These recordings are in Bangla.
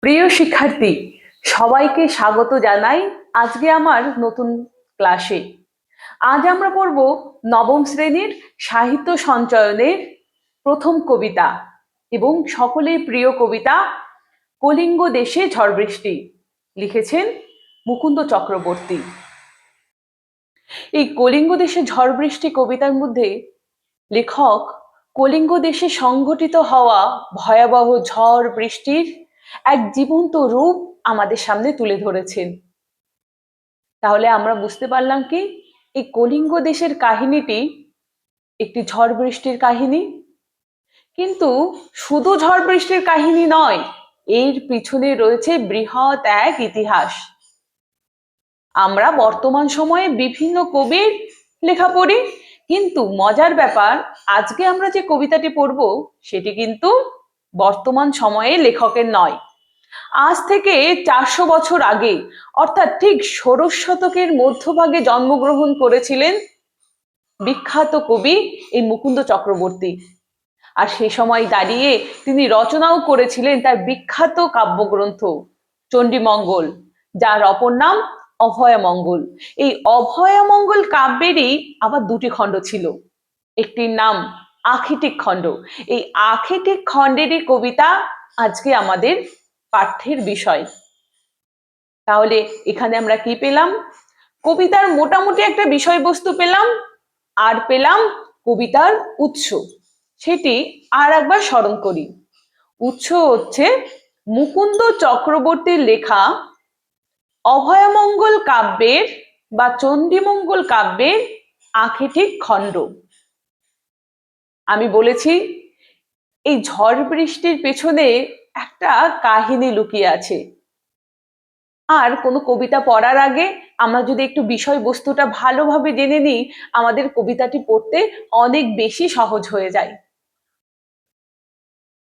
প্রিয় শিক্ষার্থী, সবাইকে স্বাগত জানাই আজকে আমার নতুন ক্লাসে। আজ আমরা পড়ব নবম শ্রেণীর সাহিত্য সঞ্চয়নের প্রথম কবিতা এবং সকলের প্রিয় কবিতা কলিঙ্গ দেশে ঝড় বৃষ্টি। লিখেছেন মুকুন্দ চক্রবর্তী। এই কলিঙ্গ দেশে ঝড় বৃষ্টি কবিতার মধ্যে লেখক কলিঙ্গ দেশে সংঘটিত হওয়া ভয়াবহ ঝড় বৃষ্টির এক জীবন্ত রূপ আমাদের সামনে তুলে ধরেছেন। তাহলে আমরা বুঝতে পারলাম কি এই কলিঙ্গ দেশের কাহিনীটি একটি ঝড় বৃষ্টির কাহিনী, কিন্তু শুধু ঝড় বৃষ্টির কাহিনী নয়, এর পিছনে রয়েছে বৃহৎ এক ইতিহাস। আমরা বর্তমান সময়ে বিভিন্ন কবির লেখা পড়ি, কিন্তু মজার ব্যাপার আজকে আমরা যে কবিতাটি পড়ব সেটি কিন্তু বর্তমান সময়ে লেখকের নয়। আজ থেকে 400 বছর আগে, অর্থাৎ ঠিক ষোড়শ শতকের মধ্যভাগে জন্মগ্রহণ করেছিলেন বিখ্যাত কবি এই মুকুন্দ চক্রবর্তী। আর সেই সময় দাঁড়িয়ে তিনি রচনাও করেছিলেন তার বিখ্যাত কাব্যগ্রন্থ চণ্ডীমঙ্গল, যার অপর নাম অভয়মঙ্গল। এই অভয়মঙ্গল কাব্যেরই আবার দুটি খণ্ড ছিল, একটির নাম আখিটিক খণ্ড। এই আখিটিক খণ্ডেরই কবিতা আজকে আমাদের পাঠ্যের বিষয়। তাহলে এখানে আমরা কি পেলাম? কবিতার মোটামুটি একটা বিষয়বস্তু পেলাম, আর পেলাম কবিতার উৎস। সেটি আর একবার স্মরণ করি। উৎস হচ্ছে মুকুন্দ চক্রবর্তীর লেখা অভয়মঙ্গল কাব্যের বা চণ্ডীমঙ্গল কাব্যের আখিটিক খণ্ড। আমি বলেছি এই ঝড় বৃষ্টির পেছনে একটা কাহিনী লুকিয়ে আছে। আর কোনো কবিতা পড়ার আগে আমরা যদি একটু বিষয়বস্তুটা ভালোভাবে জেনে নিই, আমাদের কবিতাটি পড়তে অনেক বেশি সহজ হয়ে যায়।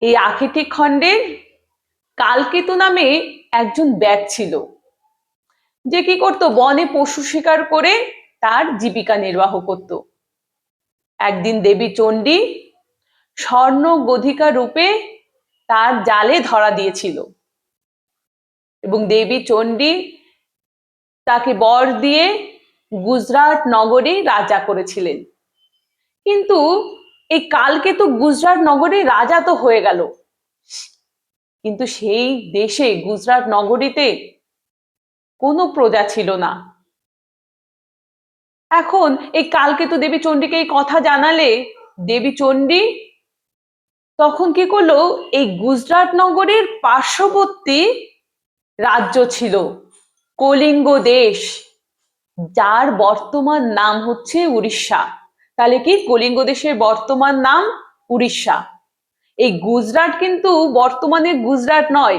এই আখিটিক খণ্ডে কালকেতু নামে একজন ব্যাগ ছিল, যে কি করতো, বনে পশু শিকার করে তার জীবিকা নির্বাহ করত। একদিন দেবী চণ্ডী স্বর্ণ গধিকা রূপে তার জালে ধরা দিয়েছিল এবং দেবী চণ্ডী তাকে বর দিয়ে গুজরাট নগরী রাজা করেছিলেন। কিন্তু এই কালকেতু গুজরাট নগরী রাজা তো হয়ে গেল, কিন্তু সেই দেশে গুজরাট নগরীতে কোনো প্রজা ছিল না। এখন এই কালকেতু দেবী চণ্ডীকে এই কথা জানালে দেবী চণ্ডী তখন কি করলো, এই গুজরাট নগরীর পার্শ্ববর্তী রাজ্য ছিল কলিঙ্গ দেশ, যার বর্তমান নাম হচ্ছে উড়িষ্যা। তাহলে কি কলিঙ্গ দেশের বর্তমান নাম উড়িষ্যা। এই গুজরাট কিন্তু বর্তমানে গুজরাট নয়,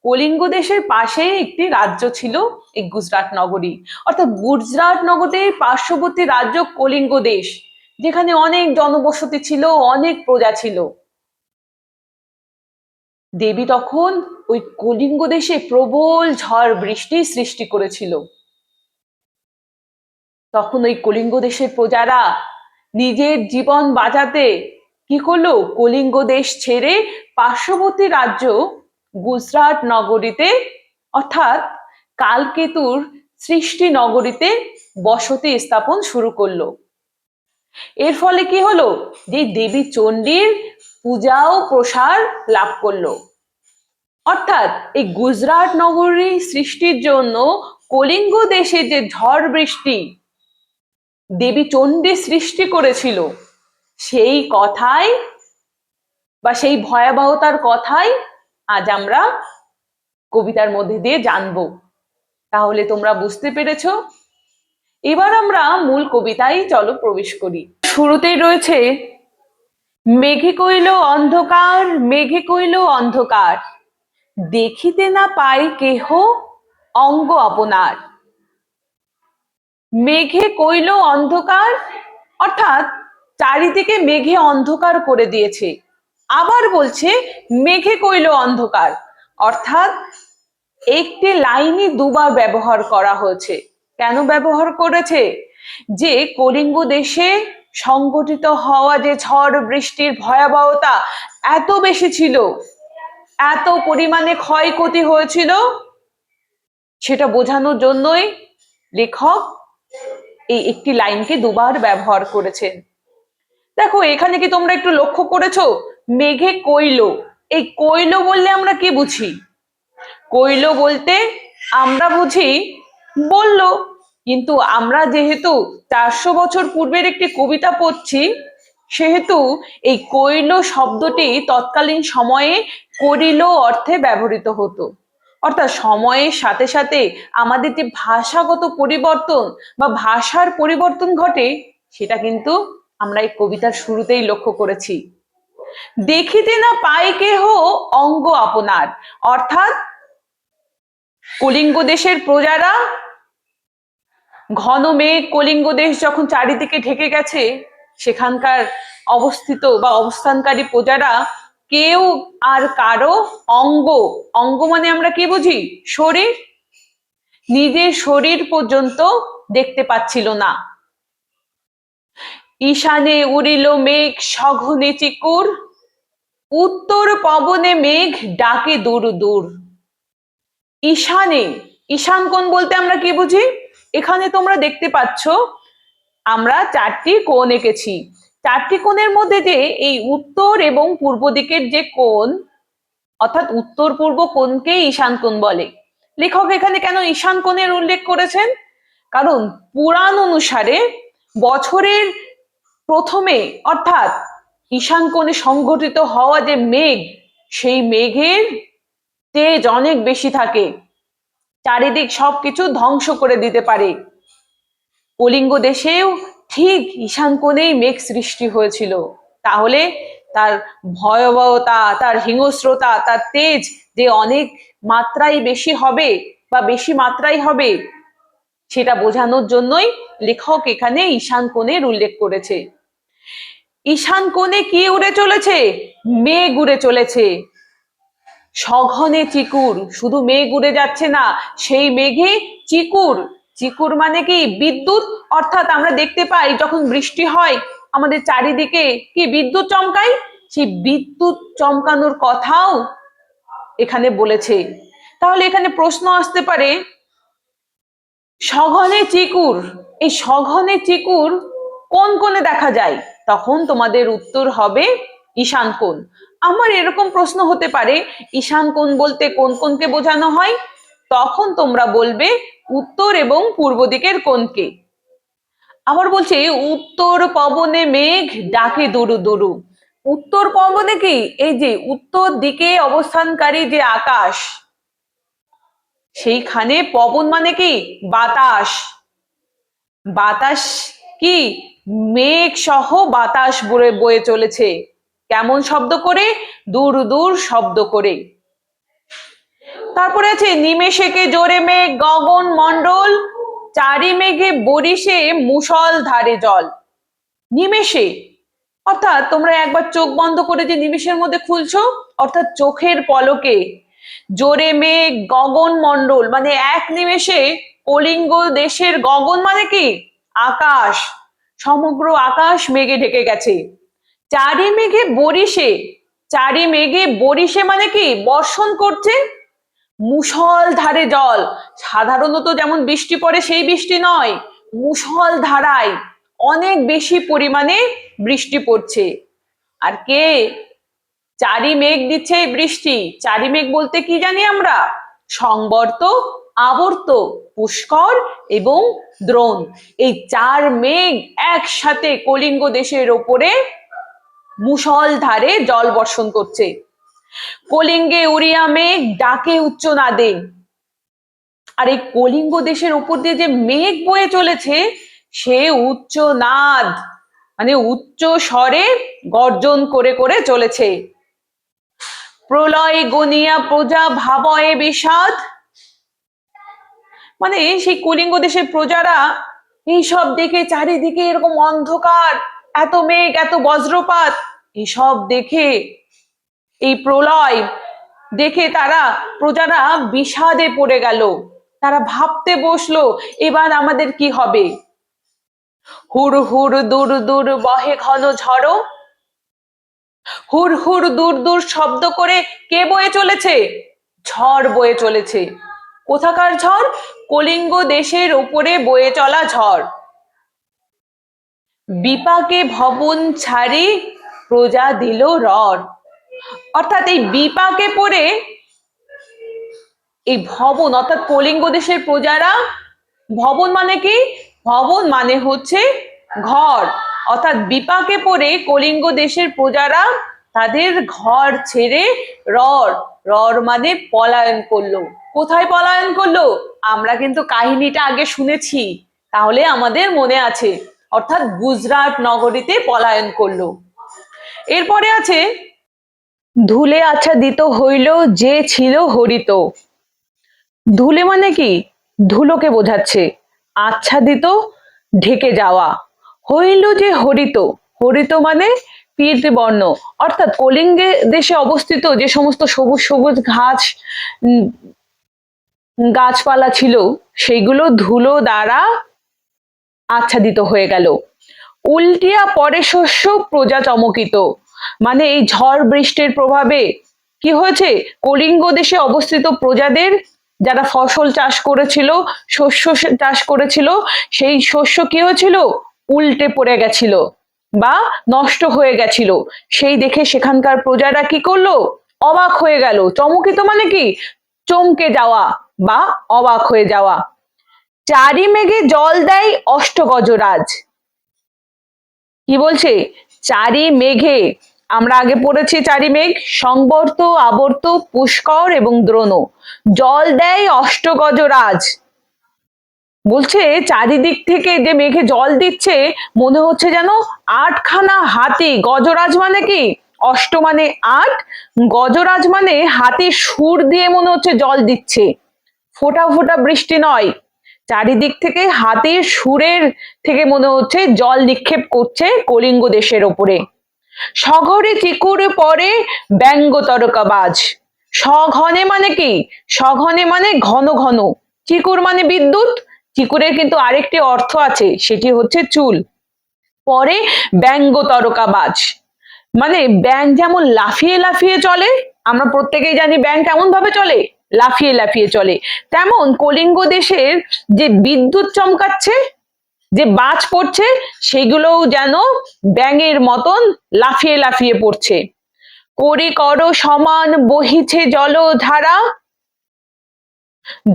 কলিঙ্গ দেশের পাশে একটি রাজ্য ছিল এই গুজরাট নগরী। অর্থাৎ গুজরাট নগরীর পার্শ্ববর্তী রাজ্য কলিঙ্গ দেশ, যেখানে অনেক জনবসতি ছিল, অনেক প্রজা ছিল। দেবী তখন ওই কলিঙ্গ দেশে প্রবল ঝড় বৃষ্টি সৃষ্টি করেছিল। তখন ওই কলিঙ্গ দেশের প্রজারা নিজের জীবন বাঁচাতে কি করলো, কলিঙ্গ দেশ ছেড়ে পার্শ্ববর্তী রাজ্য গুজরাট নগরীতে, অর্থাৎ কালকেতুর সৃষ্টি নগরীতে বসতি স্থাপন শুরু করলো। এর ফলে কি হলো, যে দেবী চণ্ডীর পূজাও প্রসার লাভ করলো। অর্থাৎ এই গুজরাট নগরী সৃষ্টির জন্য কলিঙ্গ দেশে যে ঝড় বৃষ্টি দেবী চণ্ডী সৃষ্টি করেছিল, সেই কথাই বা সেই ভয়াবহতার কথাই আজ আমরা কবিতার মধ্যে দিয়ে জানবো। তাহলে তোমরা বুঝতে পেরেছো? এবার আমরা মূল কবিতায় চলো প্রবেশ করি। শুরুতেই রয়েছে মেঘে কইল অন্ধকার, মেঘে কইল অন্ধকার, দেখিতে না পাই কেহ অঙ্গ আপনার। মেঘে কইল অন্ধকার, অর্থাৎ চারিদিকে মেঘে অন্ধকার করে দিয়েছে। আবার বলছে মেঘে কইল অন্ধকার, অর্থাৎ একটি লাইনই দুবার ব্যবহার করা হয়েছে। কেন ব্যবহার করেছে? যে কলিঙ্গ দেশে সংঘটিত হওয়া যে ঝড় বৃষ্টির ভয়াবহতা এত বেশি ছিল, এত পরিমাণে ক্ষয়ক্ষতি হয়েছিল সেটা বোঝানোর জন্যই লেখক এই একটি লাইনকে দুবার ব্যবহার করেছেন। দেখো এখানে কি তোমরা একটু লক্ষ্য করেছো, মেঘে কইলো, এই কইলো বললে আমরা কি বুঝি? কইলো বলতে আমরা বুঝি বলল, কিন্তু আমরা যেহেতু 400 বছর পূর্বের একটি কবিতা পড়ছি, সেহেতু এই কইলো শব্দটি তৎকালীন সময়ে করিল অর্থে ব্যবহৃত হতো। অর্থাৎ সময়ের সাথে সাথে আমাদের যে ভাষাগত পরিবর্তন বা ভাষার পরিবর্তন ঘটে, সেটা কিন্তু আমরা এই কবিতার শুরুতেই লক্ষ্য করেছি। দেখিতে না পাই কেহ অঙ্গ আপনার, অর্থাৎ কলিঙ্গ দেশের প্রজারা, ঘন মেঘ কলিঙ্গ দেশ যখন চারিদিকে ঢেকে গেছে, সেখানকার অবস্থিত বা অবস্থানকারী প্রজারা কেউ আর কারো অঙ্গ, অঙ্গ মানে আমরা কি বুঝি? শরীর, নিজের শরীর পর্যন্ত দেখতে পাচ্ছিল না। ঈশানে উড়িল মেঘ সঘনে চিকুর, উত্তর পবনে মেঘ ডাকে দূর দূর। ঈশানে, ঈশান কোণ বলতে আমরা কি বুঝি? এখানে তোমরা দেখতে পাচ্ছ আমরা 4টি কোণ এঁকেছি। 4টি কোণের মধ্যে যে এই উত্তর এবং পূর্ব দিকের যে কোণ, অর্থাৎ উত্তর পূর্ব কোণকে ঈশান কোণ বলে। লেখক এখানে কেন ঈশান কোণের উল্লেখ করেছেন? কারণ পুরাণ অনুসারে বছরের প্রথমে অর্থাৎ ঈশান কোণে সংঘটিত হওয়া যে মেঘ, সেই মেঘের তেজ অনেক বেশি থাকে, চারিদিক সবকিছু ধ্বংস করে দিতে পারে। কলিঙ্গ দেশেও ঠিক ঈশান কোণেই মেঘ সৃষ্টি হয়েছিল। তাহলে তার ভয়াবহতা, তার হিংস্রতা, তার তেজ যে অনেক মাত্রায় বেশি হবে বা বেশি মাত্রায় হবে, সেটা বোঝানোর জন্যই লেখক এখানে ঈশান কোণের উল্লেখ করেছে। ঈশান কোণে কি উড়ে চলেছে? মেঘ উড়ে চলেছে সঘনে চিকুর। শুধু মেঘ উড়ে যাচ্ছে না, সেই মেঘে চিকুর। চিকুর মানে কি? বিদ্যুৎ। অর্থাৎ আমরা দেখতে পাই যখন বৃষ্টি হয় আমাদের চারিদিকে কি বিদ্যুৎ চমকায়, সেই বিদ্যুৎ চমকানোর কথাও এখানে বলেছে। তাহলে এখানে প্রশ্ন আসতে পারে, সঘনে চিকুর, এই সঘনে চিকুর কোন কোণে দেখা যায়? তখন তোমাদের উত্তর হবে ঈশান কোণ। আমার এরকম প্রশ্ন হতে পারে, ঈশান কোণ বলতে কোন কোণকে বোঝানো হয়? তখন তোমরা বলবে উত্তর এবং পূর্ব দিকের কোণকে। আবার বলছে উত্তর পবনে মেঘ ডাকে দুরু দুরু। উত্তর পবনে কি? এই যে উত্তর দিকে অবস্থানকারী যে আকাশ, সেইখানে পবন মানে কি? বাতাস। বাতাস কি? মেঘ সহ বাতাস বয়ে চলেছে। কেমন শব্দ করে? দূর দূর শব্দ করে। তারপরে আছে নিমেষেকে জোরে মেঘ গগন মণ্ডল, চারি মেঘে বরিশে মুষল ধারে জল। নিমেষে অর্থাৎ তোমরা একবার চোখ বন্ধ করে যে নিমেষের মধ্যে খুলছো, অর্থাৎ চোখের পলকে জোরে মেঘ গগন মণ্ডল মানে এক নিমেষে কলিঙ্গ দেশের গগন মানে কি? আকাশ, সমগ্র আকাশ মেঘে ঢেকে গেছে। চারি মেঘে বরিশে, চারি মেঘে বরিশে মানে কি? বর্ষণ করছে। মুষল ধারে জল, সাধারণত যেমন বৃষ্টি পড়ে সেই বৃষ্টি নয়, মুষল ধারায় অনেক বেশি পরিমাণে বৃষ্টি পড়ছে। আর কে চারি মেঘ দিচ্ছে বৃষ্টি? চারি মেঘ বলতে কি জানি আমরা? সংবর্ত, আবর্ত, পুষ্কর এবং দ্রোণ। এই 4 মেঘ একসাথে কলিঙ্গ দেশের ওপরে মুষল ধারে জল বর্ষণ করছে। কলিঙ্গে উড়িয়া মেঘ ডাকে উচ্চ নাদে। আর এই কলিঙ্গ দেশের উপর দিয়ে যে মেঘ বয়ে চলেছে, সে উচ্চ নাদ মানে উচ্চ স্বরে গর্জন করে করে চলেছে। প্রলয় গনিয়া প্রজা ভাবয়ে বিষাদ, মানে সেই কলিঙ্গ দেশের প্রজারা এইসব দেখে চারিদিকে এরকম অন্ধকার, এত মেঘ, এত বজ্রপাত, এসব দেখে এই প্রলয় দেখে তারা প্রজারা বিষাদে পড়ে গেল। তারা ভাবতে বসলো এবার আমাদের কি হবে। হুড় হুড় দূর দূর বহে ঘন ঝড়, হুর হুর দূর দূর শব্দ করে কে বয়ে চলেছে? ঝড় বয়ে চলেছে। কোথাকার ঝড়? কলিঙ্গ দেশের ওপরে বয়ে চলা ঝড়। বিপাকে ভবন ছাড়ি প্রজা দিল রড়। অর্থাৎ এই বিপাকে পড়ে এই ভবন অর্থাৎ কলিঙ্গ দেশের প্রজারা, ভবন মানে কি? ভবন মানে হচ্ছে ঘর। অর্থাৎ বিপাকে পড়ে কলিঙ্গ দেশের প্রজারা তাদের ঘর ছেড়ে রড়, রড় মানে পলায়ন করলো। কোথায় পলায়ন করলো? আমরা কিন্তু কাহিনীটা আগে শুনেছি, তাহলে আমাদের মনে আছে। অর্থাৎ গুজরাট নগরীতে পলায়ন করলো। এরপরে আছে ধুলে আচ্ছাদিত হইল যে ছিল হরিত। ধুলে মানে কি? ধুলোকে বোঝাচ্ছে। আচ্ছাদিত ঢেকে যাওয়া। হইল যে হরিত, হরিত মানে পীত বর্ণ। অর্থাৎ কলিঙ্গে দেশে অবস্থিত যে সমস্ত সবুজ সবুজ ঘাস গাছপালা ছিল সেইগুলো ধুলো দ্বারা আচ্ছাদিত হয়ে গেল। উল্টিয়া পরে শস্য প্রজা চমকিত, মানে এই ঝড় বৃষ্টির প্রভাবে কি হয়েছে? কলিঙ্গ দেশে অবস্থিত প্রজাদের যারা ফসল চাষ করেছিল, শস্য চাষ করেছিল, সেই শস্য কি হয়েছিল? উল্টে পড়ে গেছিল বা নষ্ট হয়ে গেছিল। সেই দেখে সেখানকার প্রজারা কি করলো? অবাক হয়ে গেল। চমকিত মানে কি? চমকে যাওয়া বা অবাক হয়ে যাওয়া। চারি মেঘে জল দেয় অষ্টগজরাজ। কি বলছে? চারি মেঘে, আমরা আগে পড়েছি চারি মেঘ সংবর্ত, আবর্ত, পুষ্কর এবং দ্রোণ। জল দেয় অষ্টগজরাজ। বলছে চারিদিক থেকে যে মেঘে জল দিচ্ছে মনে হচ্ছে যেন আটখানা হাতি। গজরাজ মানে কি? অষ্ট মানে আট, গজরাজ মানে হাতির সুর দিয়ে মনে হচ্ছে জল দিচ্ছে। ফোঁটা ফোঁটা বৃষ্টি নয়, চারিদিক থেকে হাতির সুরের থেকে মনে হচ্ছে জল নিক্ষেপ করছে কলিঙ্গ দেশের ওপরে। সঘরে চিকুরে পরে ব্যঙ্গ তরকাবাজ। সঘনে মানে কি? সঘনে মানে ঘন ঘন। চিকুর মানে বিদ্যুৎ। চিকুরের কিন্তু আরেকটি অর্থ আছে, সেটি হচ্ছে চুল। পরে ব্যঙ্গ তরকাবাজ মানে ব্যাঙ যেমন লাফিয়ে লাফিয়ে চলে, আমরা প্রত্যেকেই জানি ব্যাঙ কেমন ভাবে চলে? লাফিয়ে লাফিয়ে চলে। তেমন কলিঙ্গ দেশের যে বিদ্যুৎ চমকাচ্ছে, যে বাজ পড়ছে, সেগুলোও যেন ব্যাঙের মতন লাফিয়ে লাফিয়ে পড়ছে। করি কর সমান বহিছে জলধারা,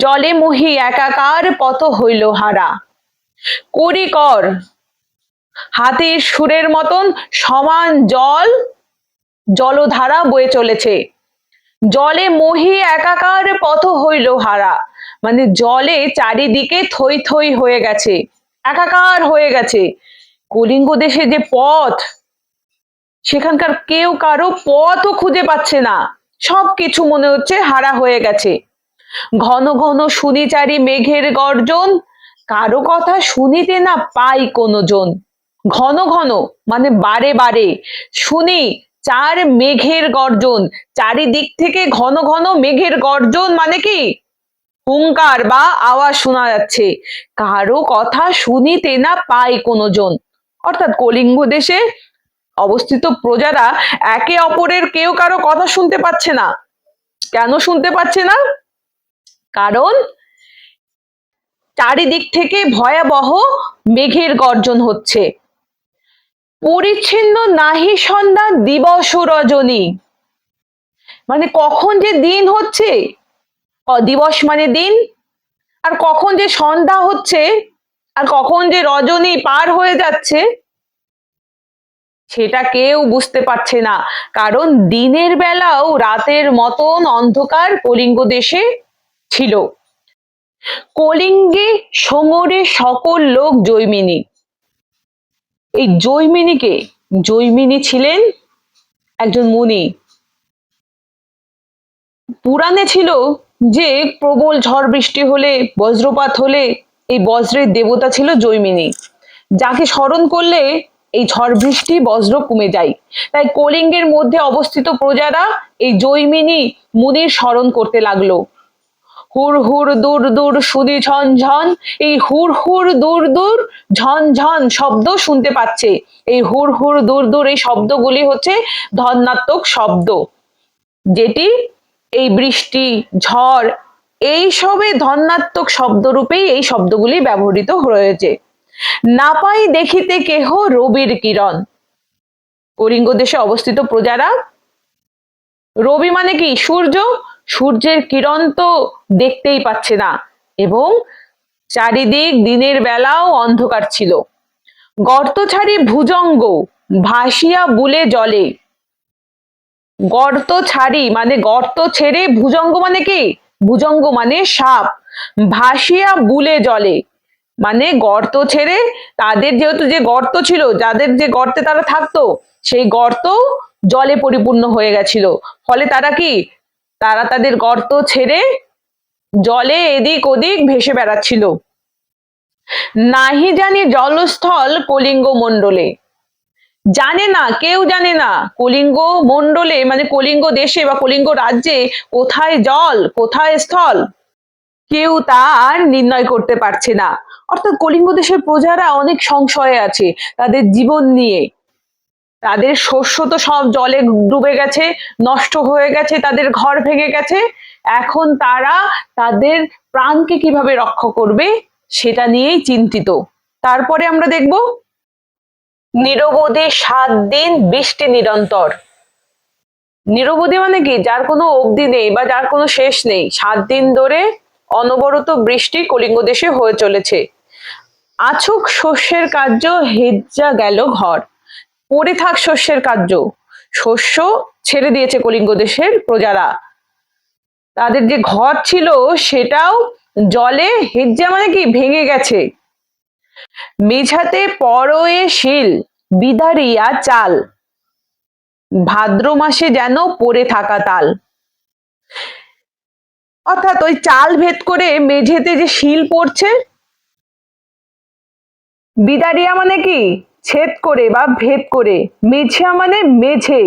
জলে মহি একাকার পত হইল হারা। করি কর হাতির সুরের মতন সমান জল, জলধারা বয়ে চলেছে। জলে মহি একাকার পথ হইল হারা, মানে জলে চারিদিকে থই থই হয়ে গেছে, একাকার হয়ে গেছে। কলিঙ্গ দেশে যে পথ, সেখানকার কেউ কারো পথও খুঁজে পাচ্ছে না, সবকিছু মনে হচ্ছে হারা হয়ে গেছে। ঘন ঘন শুনি চারি মেঘের গর্জন, কারো কথা শুনিতে না পাই কোনো জন। ঘন ঘন মানে বারে বারে, শুনি চার মেঘের গর্জন, চারিদিক থেকে ঘন ঘন মেঘের গর্জন মানে কি? হুঙ্কার বা আওয়াজ শোনা যাচ্ছে। কারো কথা শুনিতে না পাই কোনো জন। অর্থাৎ কলিঙ্গ দেশে অবস্থিত প্রজারা একে অপরের কেউ কারো কথা শুনতে পাচ্ছে না। কেন শুনতে পাচ্ছে না? কারণ চারিদিক থেকে ভয়াবহ মেঘের গর্জন হচ্ছে। পরিচ্ছিন্ন নাহি সন্ধ্যা দিবস রজনী, মানে কখন যে দিন হচ্ছে, দিবস মানে দিন, আর কখন যে সন্ধ্যা হচ্ছে, আর কখন যে রজনী পার হয়ে যাচ্ছে, সেটা কেউ বুঝতে পারছে না। কারণ দিনের বেলাও রাতের মতন অন্ধকার কলিঙ্গ দেশে ছিল। কলিঙ্গে সমরে সকল লোক জৈমিনী। এই জৈমিনীকে, জৈমিনী ছিলেন একজন মুনি। পুরাণে ছিল যে প্রবল ঝড় বৃষ্টি হলে, বজ্রপাত হলে এই বজ্রের দেবতা ছিল জৈমিনী, যাকে স্মরণ করলে এই ঝড় বৃষ্টি বজ্র কমে যায়। তাই কলিঙ্গের মধ্যে অবস্থিত প্রজারা এই জৈমিনী মুনির স্মরণ করতে লাগলো। হুর হুর দূর দূর শুনি ঝন ঝন, এই হুর হুর দূর দূর ঝন ঝন শব্দ শুনতে পাচ্ছে। এই হুর হুর দূর দূর এই শব্দগুলি হচ্ছে ধনাত্মক শব্দ, যেটি এই বৃষ্টি ঝড় এইসবে ধনাত্মক শব্দরূপেই এই শব্দগুলি ব্যবহৃত হয়েছে। না পাই দেখিতে কেহ রবির কিরণ, কলিঙ্গ দেশে অবস্থিত প্রজারা, রবি মানে কি সূর্য, সূর্যের কিরণ তো দেখতেই পাচ্ছে না, এবং চারিদিক দিনের বেলাও অন্ধকার ছিল। গর্ত ছাড়ি ভুজঙ্গ ভাসিয়া বুলে জলে, গর্ত ছাড়ি মানে গর্ত ছেড়ে, ভুজঙ্গ মানে কি, ভুজঙ্গ মানে সাপ, ভাসিয়া বুলে জলে মানে গর্ত ছেড়ে, তাদের যেহেতু যে গর্ত ছিল, যাদের যে গর্তে তারা থাকতো, সেই গর্ত জলে পরিপূর্ণ হয়ে গেছিল। ফলে তারা কি, তারা তাদের গর্ত ছেড়ে জলে এদিক ওদিক ভেসে বেড়াচ্ছিল। নাহি জানি জলস্থল কলিঙ্গ মণ্ডলে, জানে না, কেউ জানে না কলিঙ্গ মণ্ডলে মানে কলিঙ্গ দেশে বা কলিঙ্গ রাজ্যে কোথায় জল কোথায় স্থল, কেউ তা আর নির্ণয় করতে পারছে না। অর্থাৎ কলিঙ্গ দেশের প্রজারা অনেক সংশয়ে আছে তাদের জীবন নিয়ে। তাদের শস্য তো সব জলে ডুবে গেছে, নষ্ট হয়ে গেছে, তাদের ঘর ভেঙে গেছে। এখন তারা তাদের প্রাণকে কিভাবে রক্ষা করবে সেটা নিয়েই চিন্তিত। তারপরে আমরা দেখব নিরবধি 7 দিন বৃষ্টি নিরন্তর। নিরবধি মানে কি, যার কোনো অবধি নেই বা যার কোনো শেষ নেই। 7 দিন ধরে অনবরত বৃষ্টি কলিঙ্গ দেশে হয়ে চলেছে। আছুক শস্যের কার্য হেজ্জা গেল ঘর, পড়ে থাক শস্যের কার্য, শস্য ছেড়ে দিয়েছে কলিঙ্গ দেশের প্রজারা, তাদের যে ঘর ছিল সেটাও জলে হেজ্জা মানে কি ভেঙে গেছে। মেঝাতে পরয়ে শিল বিদারিয়া চাল, ভাদ্র মাসে যেন পড়ে থাকা তাল। অর্থাৎ ওই চাল ভেদ করে মেঝেতে যে শিল পড়ছে, বিদারিয়া মানে কি ছেদ করে বা ভেদ করে, মেঝা মানে মেঝে,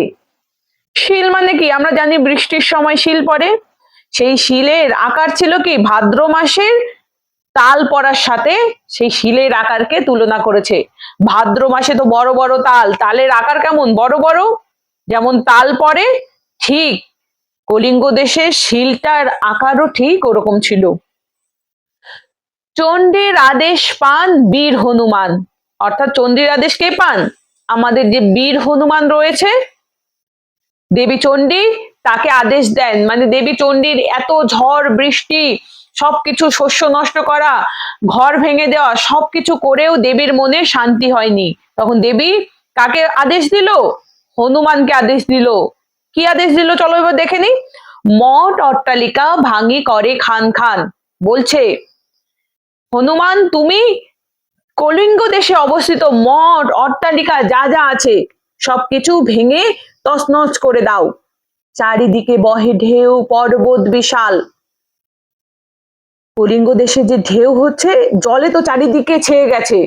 শিল মানে কি আমরা জানি বৃষ্টির সময় শিল পড়ে, সেই শিলের আকার ছিল কি ভাদ্র মাসের তাল পড়ার সাথে সেই শিলের আকারকে তুলনা করেছে। ভাদ্র মাসে তো বড় বড় তাল, তালের আকার কেমন বড় বড়, যেমন তাল পড়ে ঠিক কলিঙ্গ দেশের শিলটার আকারও ঠিক ওরকম ছিল। চণ্ডীর আদেশ পান বীর হনুমান, অর্থাৎ চণ্ডীর আদেশ কে পান, আমাদের যে বীর হনুমান রয়েছে দেবী চণ্ডী, তাকে আদেশ দেন। মানে দেবী চণ্ডীর এত ঝড় বৃষ্টি, সবকিছু শস্য নষ্ট করা, ঘর ভেঙে দেওয়া, সবকিছু করেও দেবীর মনে শান্তি হয়নি। তখন দেবী কাকে আদেশ দিল, হনুমানকে আদেশ দিল। কি আদেশ দিল চলো এবার দেখে নি। মঠ অট্টালিকা ভাঙি করে খান খান, বলছে হনুমান তুমি কলিঙ্গ দেশে অবস্থিত মঠ অট্টালিকা যা যা আছে সবকিছু ভেঙে তছনছ করে দাও। চারিদিকে বহে ঢেউ পর্বত বিশাল, কলিঙ্গ দেশে যে ঢেউ হচ্ছে, জলে তো চারিদিকে ছেয়ে গেছে,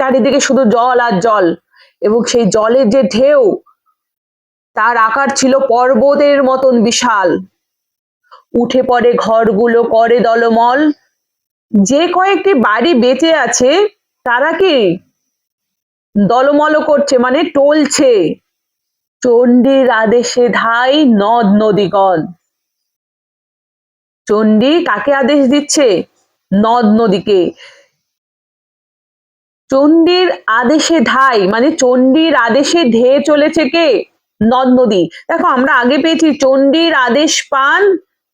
চারিদিকে শুধু জল আর জল, এবং সেই জলের যে ঢেউ তার আকার ছিল পর্বতের মতন বিশাল। উঠে পড়ে ঘরগুলো করে দলমল, যে কয়েকটি বাড়ি বেঁচে আছে তারা কি দলমল করছে মানে টলছে। চণ্ডীর আদেশে ধাই নদ নদীগণ, চণ্ডী কাকে আদেশ দিচ্ছে, নদ নদীকে। চণ্ডীর আদেশে ধাই মানে চণ্ডীর আদেশে ধেয়ে চলেছে কে, নদ নদী। দেখো আমরা আগে পেয়েছি চণ্ডীর আদেশ পান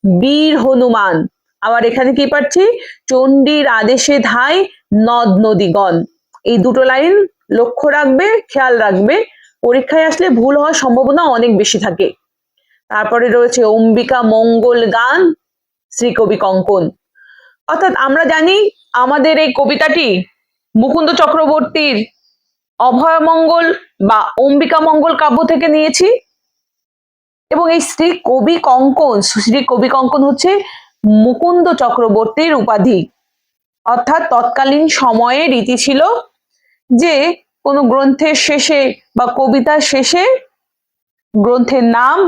বীর হনুমান, আবার এখানে কি পাচ্ছি, চণ্ডীর আদেশে ধাই নদ নদীগণ। এই দুটো লাইন লক্ষ্য রাখবে, খেয়াল রাখবে, পরীক্ষায় আসলে ভুল হওয়ার সম্ভাবনা অনেক বেশি থাকে। তারপরে রয়েছে অম্বিকা মঙ্গল গান শ্রীকবি কঙ্কন। অর্থাৎ আমরা জানি আমাদের এই কবিতাটি মুকুন্দ চক্রবর্তীর অভয়মঙ্গল বা অম্বিকা মঙ্গল কাব্য থেকে নিয়েছি, এবং এই শ্রী কবি কঙ্কন হচ্ছে মুকুন্দ চক্রবর্তীর উপাধি। অর্থাৎ তৎকালীন সময়ে রীতি ছিল যে কোনো গ্রন্থের শেষে বা কবিতার শেষে গ্রন্থের নাম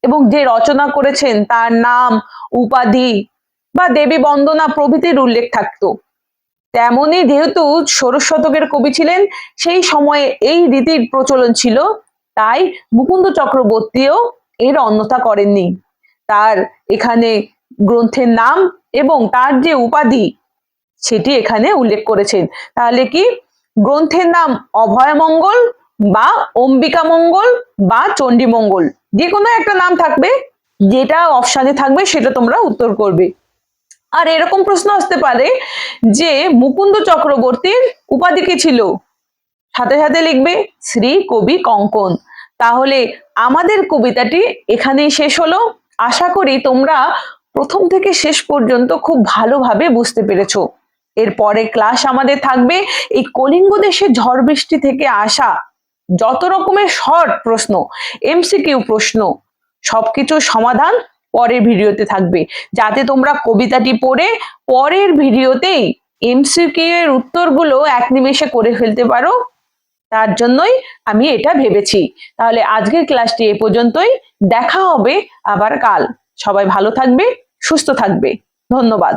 এবং যে রচনা করেছেন তার নাম, উপাধি বা দেবী বন্দনা প্রভৃতির উল্লেখ থাকতো। তেমনই যেহেতু ষোড়শ শতকের কবি ছিলেন, সেই সময়ে এই রীতির প্রচলন ছিল, তাই মুকুন্দ চক্রবর্তীও এর অন্যথা করেননি। তার এখানে গ্রন্থের নাম এবং তার যে উপাধি সেটি এখানে উল্লেখ করেছেন। তাহলে কি গ্রন্থের নাম অভয়মঙ্গল বা অম্বিকা মঙ্গল বা চণ্ডী মঙ্গল, যে কোনো একটা নাম থাকবে, যেটা অপশানে থাকবে সেটা তোমরা উত্তর করবে। আর এরকম প্রশ্ন আসতে পারে যে মুকুন্দ চক্রবর্তীর উপাধি কি ছিল, সাথে সাথে লিখবে শ্রী কবি কঙ্কন। তাহলে আমাদের কবিতাটি এখানেই শেষ হলো। আশা করি তোমরা প্রথম থেকে শেষ পর্যন্ত খুব ভালোভাবে বুঝতে পেরেছো। এরপরে ক্লাস আমাদের থাকবে এই কলিঙ্গ দেশে ঝড় বৃষ্টি থেকে আসা যত রকমের শর্ট প্রশ্ন, এমসিকিউ প্রশ্ন, সবকিছুর সমাধান পরের ভিডিওতে থাকবে, যাতে তোমরা কবিতাটি পড়ে পরের ভিডিওতেই এমসিকিউ এর উত্তরগুলো এক নিমেষে করে ফেলতে পারো। তার জন্যই আমি এটা ভেবেছি। তাহলে আজকের ক্লাসটি এ পর্যন্তই, দেখা হবে আবার কাল। সবাই ভালো থাকবে, সুস্থ থাকবে। ধন্যবাদ।